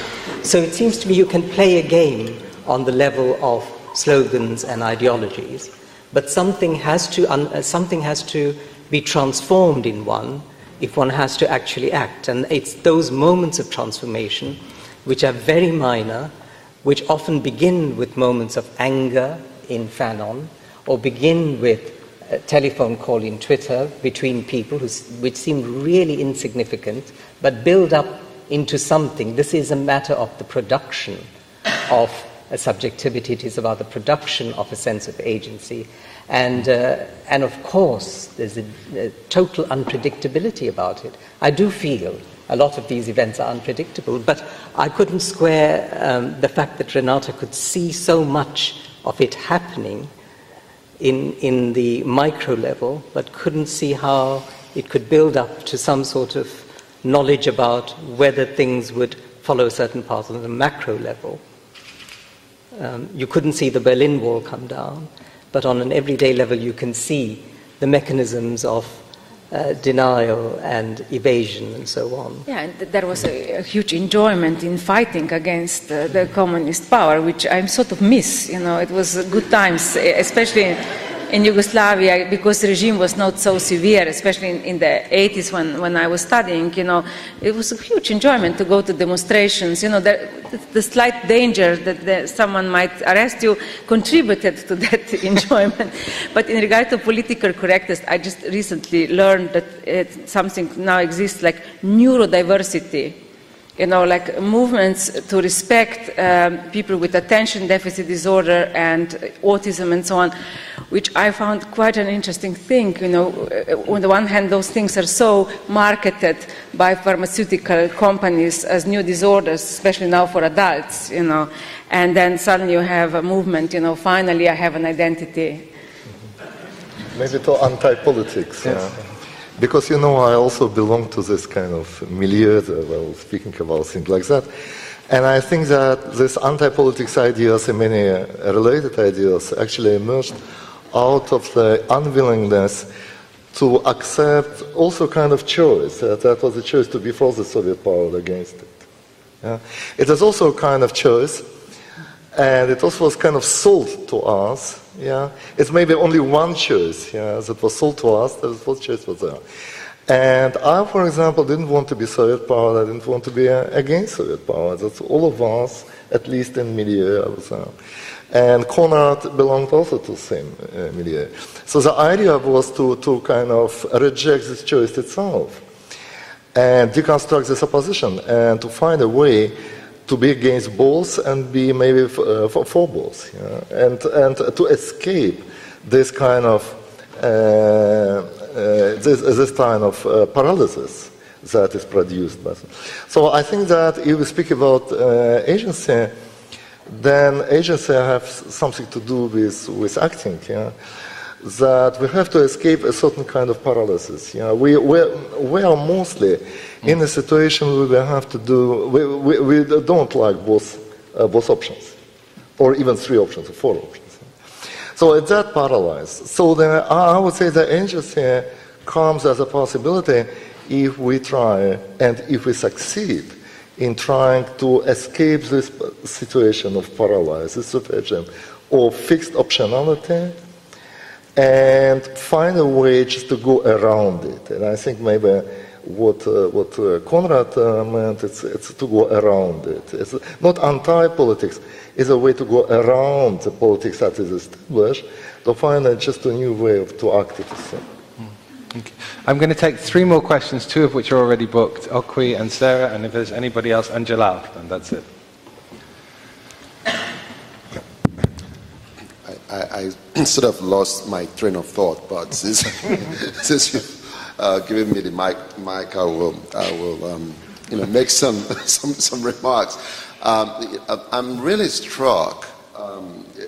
So it seems to me you can play a game on the level of slogans and ideologies, but something has to be transformed in one if one has to actually act. And it's those moments of transformation which are very minor, which often begin with moments of anger in Fanon, or begin with a telephone call in Twitter between people which seem really insignificant, but build up into something. This is a matter of the production of a subjectivity. It is about the production of a sense of agency. And of course, there's a total unpredictability about it. I do feel a lot of these events are unpredictable, but I couldn't square the fact that Renata could see so much of it happening in the micro level, but couldn't see how it could build up to some sort of knowledge about whether things would follow a certain path on the macro level. You couldn't see the Berlin Wall come down, but on an everyday level you can see the mechanisms of denial and evasion and so on. Yeah, and there was a huge enjoyment in fighting against the communist power, which I sort of miss. You know, it was good times, especially in Yugoslavia, because the regime was not so severe, especially in the 80s when I was studying. You know, it was a huge enjoyment to go to demonstrations. You know, the slight danger that someone might arrest you contributed to that enjoyment. But in regard to political correctness, I just recently learned that something now exists like neurodiversity. You know, like movements to respect people with attention deficit disorder and autism and so on, which I found quite an interesting thing. You know, on the one hand, those things are so marketed by pharmaceutical companies as new disorders, especially now for adults, you know, and then suddenly you have a movement, you know, finally I have an identity. Maybe to anti-politics. Yes. Because, you know, I also belong to this kind of milieu, well, speaking about things like that. And I think that these anti-politics ideas and many related ideas actually emerged out of the unwillingness to accept also kind of choice. That was a choice to be for the Soviet power against it. Yeah? It is also a kind of choice, and it also was kind of sold to us. Yeah, it's maybe only one choice, yeah, that was sold to us, that was choice was there. And I, for example, didn't want to be Soviet power, I didn't want to be against Soviet power. That's all of us, at least in milieu, I was there. And Konrad belonged also to the same milieu. So the idea was to kind of reject this choice itself and deconstruct this opposition and to find a way to be against both and be maybe for both, yeah? and to escape this kind of this kind of paralysis that is produced by them. So I think that if we speak about agency, then agency has something to do with acting. Yeah? That we have to escape a certain kind of paralysis. Yeah? We are mostly in a situation where we have to do, we don't like both options, or even three options, or four options. So it's that paralyzed. So then I would say the agency comes as a possibility if we try and if we succeed in trying to escape this situation of paralysis, situation of fixed optionality, and find a way just to go around it. And I think maybe what Konrad meant, it's to go around it. It's not anti-politics, it's a way to go around the politics that is established, to find just a new way to act it. Okay. I'm going to take three more questions, two of which are already booked, Okwi and Sarah, and if there's anybody else, and Jalal, then that's it. I sort of lost my train of thought, but since you've given me the mic, I will make some remarks. I'm really struck,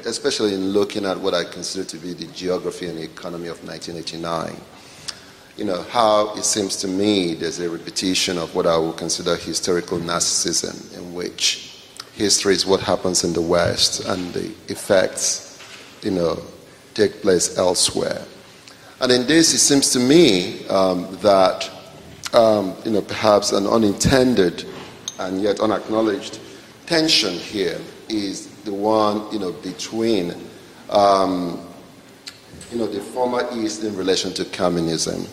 especially in looking at what I consider to be the geography and economy of 1989. how it seems to me there's a repetition of what I would consider historical narcissism, in which history is what happens in the West and the effects, take place elsewhere. And in this, it seems to me that, perhaps an unintended and yet unacknowledged tension here is the one, between, the former East in relation to communism,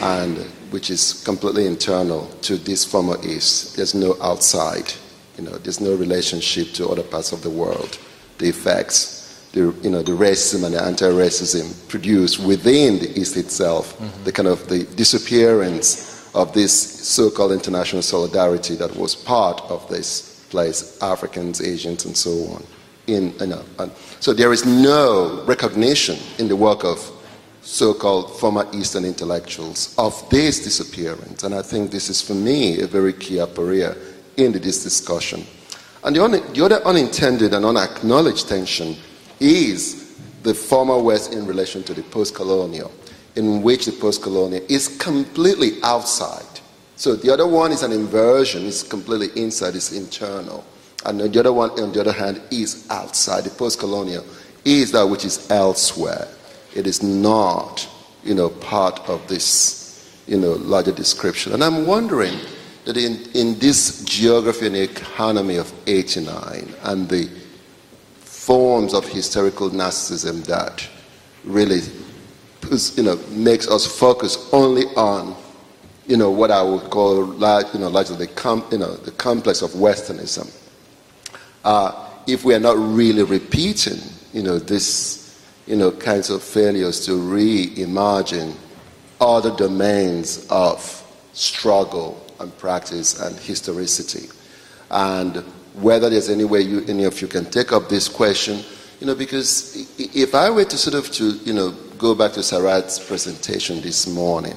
and which is completely internal to this former East. There's no outside, there's no relationship to other parts of the world. The effects, the racism and the anti-racism produced within the East itself, the kind of the disappearance of this so-called international solidarity that was part of this place, Africans, Asians, and so on. So there is no recognition in the work of so-called former Eastern intellectuals of this disappearance. And I think this is, for me, a very key aporia in this discussion. And the other unintended and unacknowledged tension is the former West in relation to the post-colonial, in which the post-colonial is completely outside. So the other one is an inversion, it's completely inside, it's internal. And the other one, on the other hand, is outside. The post-colonial is that which is elsewhere. It is not, part of this, larger description. And I'm wondering that in this geography and economy of 89 and the forms of historical narcissism that really, makes us focus only on, what I would call, largely the complex of Westernism. If we are not really repeating, this, kinds of failures to reimagine other domains of struggle and practice and historicity, and whether there's any way any of you can take up this question, because if I were to sort of go back to Sarat's presentation this morning,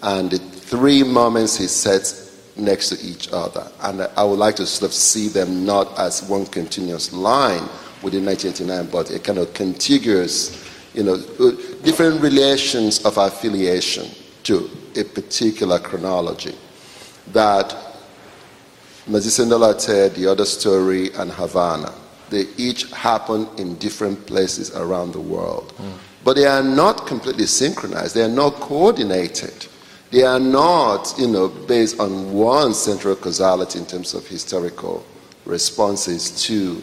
and the three moments he sets next to each other, and I would like to sort of see them not as one continuous line within 1989, but a kind of contiguous, different relations of affiliation to a particular chronology. That Magicien de la Terre, The Other Story, and Havana, they each happen in different places around the world. But they are not completely synchronized, they are not coordinated. They are not, based on one central causality in terms of historical responses to,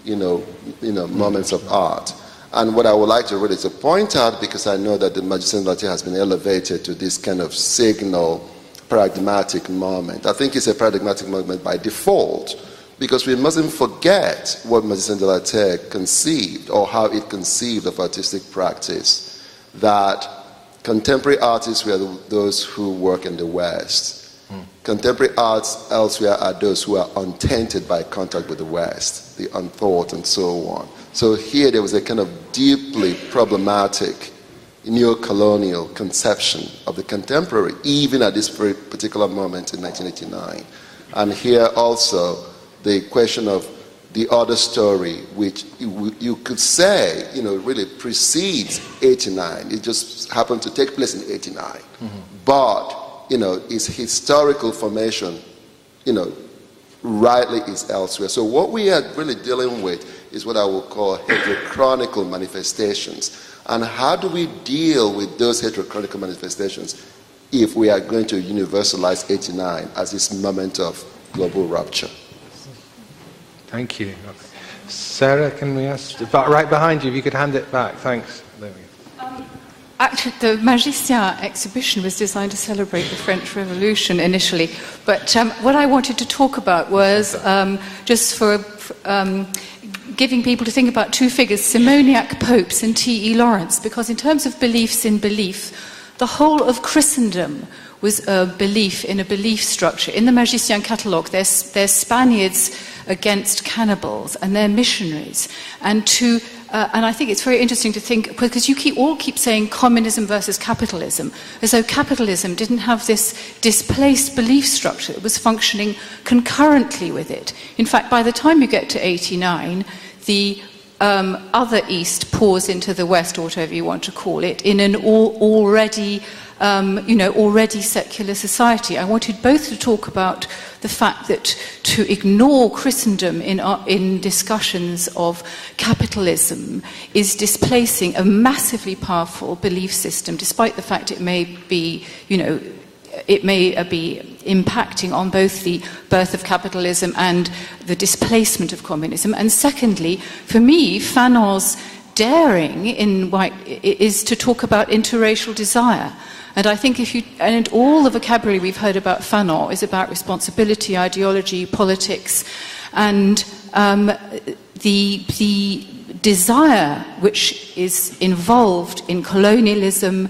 moments of art. And what I would like to really to point out, because I know that the Magicien de la Terre has been elevated to this kind of signal, paradigmatic moment. I think it's a paradigmatic moment by default, because we mustn't forget what Magicien de la Terre conceived, or how it conceived of artistic practice, that contemporary artists were those who work in the West. Contemporary arts elsewhere are those who are untainted by contact with the West, the unthought and so on. So here there was a kind of deeply problematic neo-colonial conception of the contemporary, even at this very particular moment in 1989. And here also the question of The Other Story, which you could say, really precedes 89. It just happened to take place in 89. But, its historical formation, rightly is elsewhere. So what we are really dealing with is what I would call heterochronical manifestations. And how do we deal with those heterochronical manifestations if we are going to universalize 89 as this moment of global rupture? Thank you. Sarah, can we ask? Right behind you, if you could hand it back. Thanks. There we go. Actually, the Magicien exhibition was designed to celebrate the French Revolution initially, but what I wanted to talk about was just for giving people to think about two figures, Simoniac popes and T.E. Lawrence, because in terms of beliefs in belief, the whole of Christendom was a belief in a belief structure. In the Magicien catalogue, there's Spaniards against cannibals, and they're missionaries. And I think it's very interesting to think, because you all keep saying communism versus capitalism, as though capitalism didn't have this displaced belief structure that was functioning concurrently with it. In fact, by the time you get to 89, the other East pours into the West, or whatever you want to call it, in an already already secular society. I wanted both to talk about the fact that to ignore Christendom in discussions of capitalism is displacing a massively powerful belief system, despite the fact it may be, it may be impacting on both the birth of capitalism and the displacement of communism. And secondly, for me, Fanon's daring is to talk about interracial desire. And I think and all the vocabulary we've heard about Fanon is about responsibility, ideology, politics, and the desire which is involved in colonialism,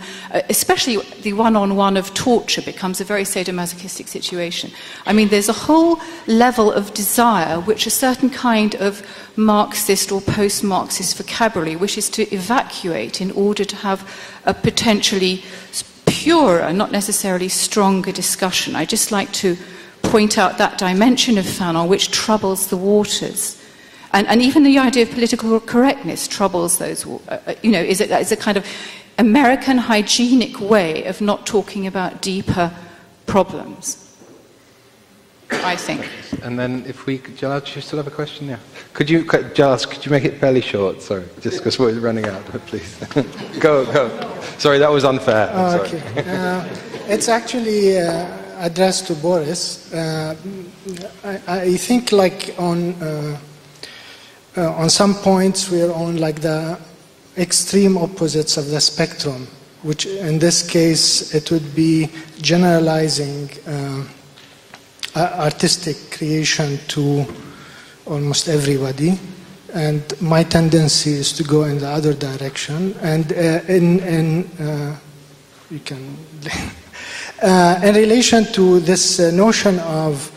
especially the one-on-one of torture, becomes a very sadomasochistic situation. I mean, there's a whole level of desire which a certain kind of Marxist or post-Marxist vocabulary wishes to evacuate in order to have a potentially purer, not necessarily stronger discussion. I just like to point out that dimension of Fanon which troubles the waters. And even the idea of political correctness troubles those, is a kind of American hygienic way of not talking about deeper problems, I think. And then if we could, Giles, do you still have a question? Yeah. Giles, could you make it fairly short? Sorry, just because we're running out, please. Go. Sorry, that was unfair. Okay. It's actually addressed to Boris. I think on some points we're on the extreme opposites of the spectrum, which in this case it would be generalizing artistic creation to almost everybody, and my tendency is to go in the other direction. And in relation to this notion of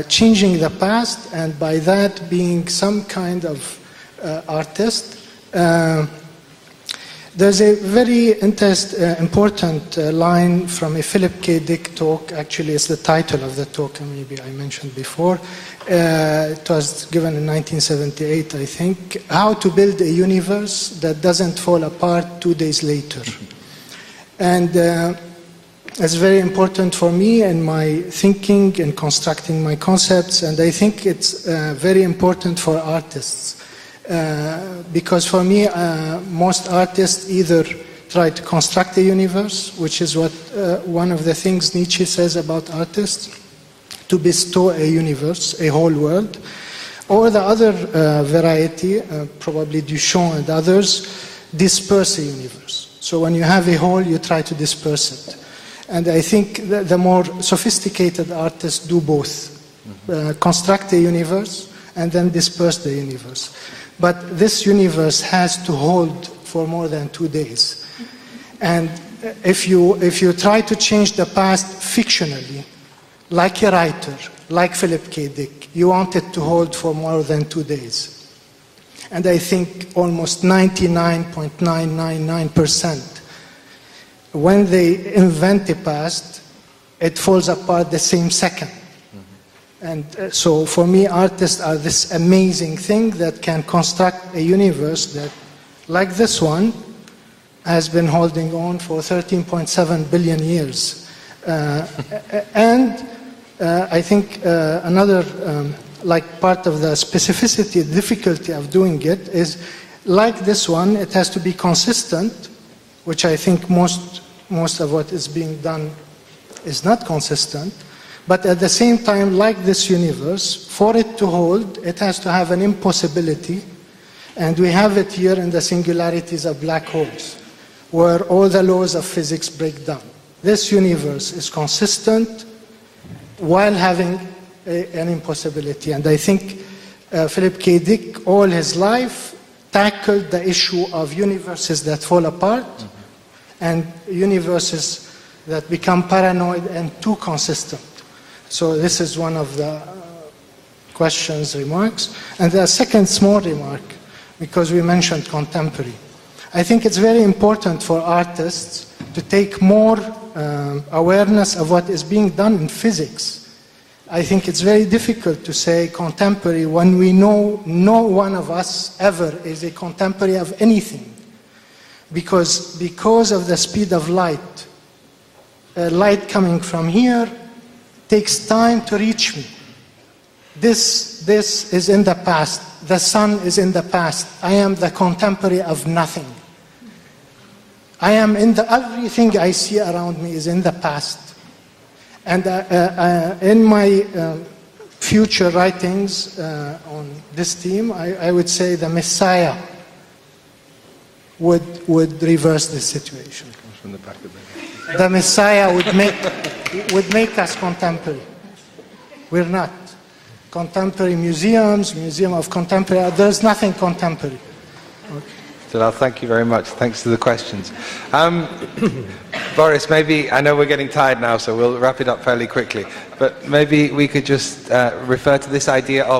changing the past, and by that being some kind of artist, there's a very important line from a Philip K. Dick talk. Actually, it's the title of the talk, maybe I mentioned before. It was given in 1978, I think. How to build a universe that doesn't fall apart 2 days later. And it's very important for me in my thinking and constructing my concepts, and I think it's very important for artists. Because for me, most artists either try to construct a universe, which is what one of the things Nietzsche says about artists, to bestow a universe, a whole world, or the other variety, probably Duchamp and others, disperse a universe. So when you have a whole, you try to disperse it. And I think the more sophisticated artists do both, construct a universe and then disperse the universe. But this universe has to hold for more than 2 days. And if you try to change the past fictionally, like a writer, like Philip K. Dick, you want it to hold for more than 2 days. And I think almost 99.999%, when they invent a past, it falls apart the same second. And so for me, artists are this amazing thing that can construct a universe that, like this one, has been holding on for 13.7 billion years. And I think another part of the specificity, difficulty of doing it is, like this one, it has to be consistent, which I think most of what is being done is not consistent. But at the same time, like this universe, for it to hold, it has to have an impossibility. And we have it here in the singularities of black holes, where all the laws of physics break down. This universe is consistent while having an impossibility. And I think Philip K. Dick, all his life, tackled the issue of universes that fall apart and universes that become paranoid and too consistent. So this is one of the remarks. And the second small remark, because we mentioned contemporary. I think it's very important for artists to take more awareness of what is being done in physics. I think it's very difficult to say contemporary when we know no one of us ever is a contemporary of anything. Because of the speed of light, light coming from here takes time to reach me. This is in the past. The sun is in the past. I am the contemporary of nothing. I am everything I see around me is in the past. And in my future writings on this theme, I would say the Messiah would reverse this situation. From the back of the Messiah would make us contemporary. We're not. Contemporary museums, Museum of Contemporary, there's nothing contemporary. Okay. So thank you very much. Thanks for the questions. Boris, maybe, I know we're getting tired now, so we'll wrap it up fairly quickly, but maybe we could just refer to this idea I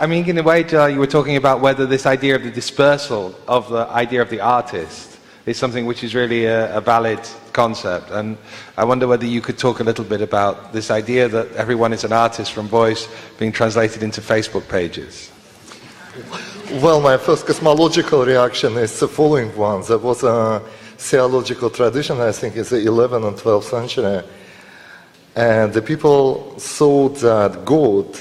mean, in a way, you were talking about whether this idea of the dispersal of the idea of the artist is something which is really a valid concept. And I wonder whether you could talk a little bit about this idea that everyone is an artist from voice being translated into Facebook pages. Well, my first cosmological reaction is the following one. There was a theological tradition, I think, in the 11th and 12th century, and the people thought that God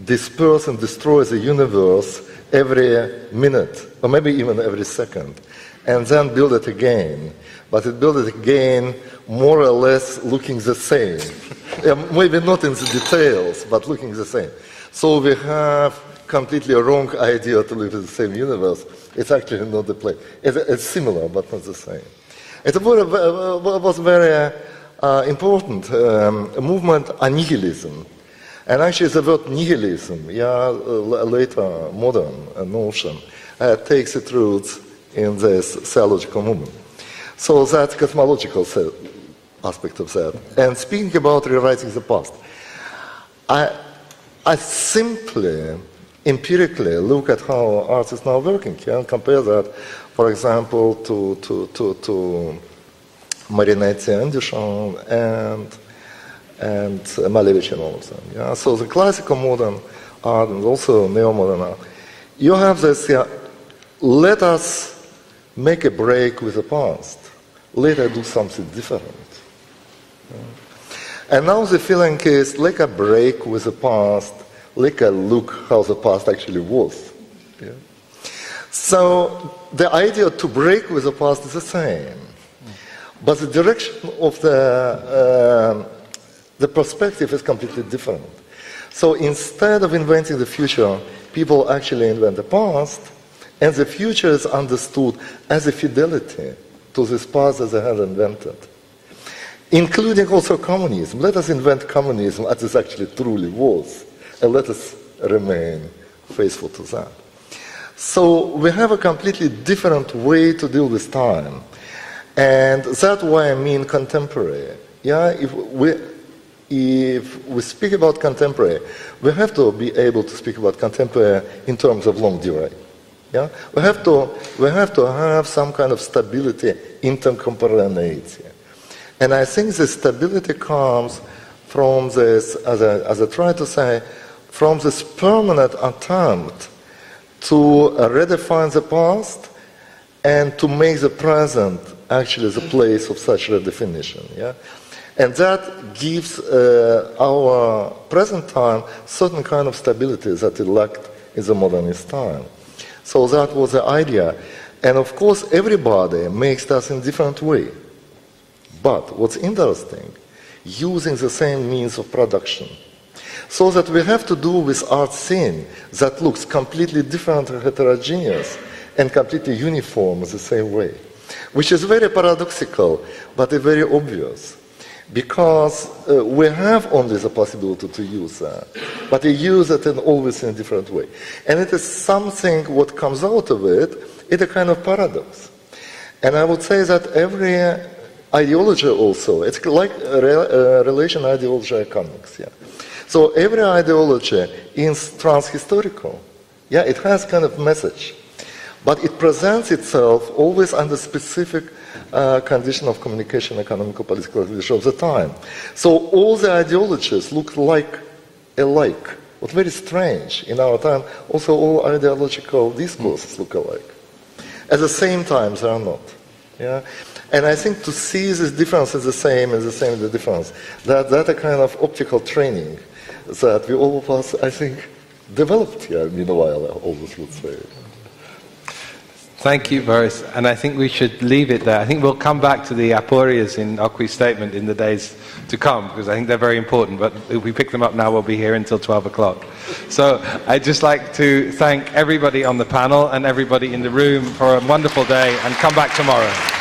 disperses and destroys the universe every minute, or maybe even every second, and then build it again. But it built it again more or less looking the same. Maybe not in the details, but looking the same. So we have completely wrong idea to live in the same universe. It's actually not the place. It's similar, but not the same. It was very important movement, nihilism. And actually the word nihilism, later modern notion, takes its roots in this theological movement. So that's cosmological aspect of that. And speaking about rewriting the past, I simply, empirically look at how art is now working and compare that, for example, to Marinetti and Duchamp and Malevich and all of them. Yeah? So the classical modern art and also neo-modern art, you have this, let us make a break with the past. Let us do something different. Yeah? And now the feeling is like a break with the past, like a look how the past actually was. Yeah? So the idea to break with the past is the same. But the direction of the perspective is completely different. So instead of inventing the future, people actually invent the past, and the future is understood as a fidelity to this past that they had invented. Including also communism. Let us invent communism as it actually truly was, and let us remain faithful to that. So we have a completely different way to deal with time. And that's why I mean contemporary. Yeah, if we speak about contemporary, we have to be able to speak about contemporary in terms of long duration. Yeah, we have to have some kind of stability in contemporaneity, and I think the stability comes from this, as I try to say, from this permanent attempt to redefine the past and to make the present actually the place of such redefinition. Yeah. And that gives our present time certain kind of stability that it lacked in the modernist time. So that was the idea. And of course, everybody makes that in different way. But what's interesting, using the same means of production. So that we have to do with art scene that looks completely different and heterogeneous and completely uniform in the same way. Which is very paradoxical, but very obvious. Because we have only the possibility to use that, but we use it always in a different way. And it is something, what comes out of it, it's a kind of paradox. And I would say that every ideology also, it's like a relation ideology economics. Yeah. So every ideology is transhistorical. Yeah, it has kind of message. But it presents itself always under specific condition of communication, economical, political condition of the time. So all the ideologies look like alike. What's very strange in our time, also all ideological discourses look alike. At the same time, they are not. Yeah? And I think to see this difference is the same as the difference. That a kind of optical training that we all of us, I think, developed here meanwhile, I always would say. Thank you, Boris. And I think we should leave it there. I think we'll come back to the aporias in Okwi's statement in the days to come, because I think they're very important. But if we pick them up now, we'll be here until 12 o'clock. So I'd just like to thank everybody on the panel and everybody in the room for a wonderful day, and come back tomorrow.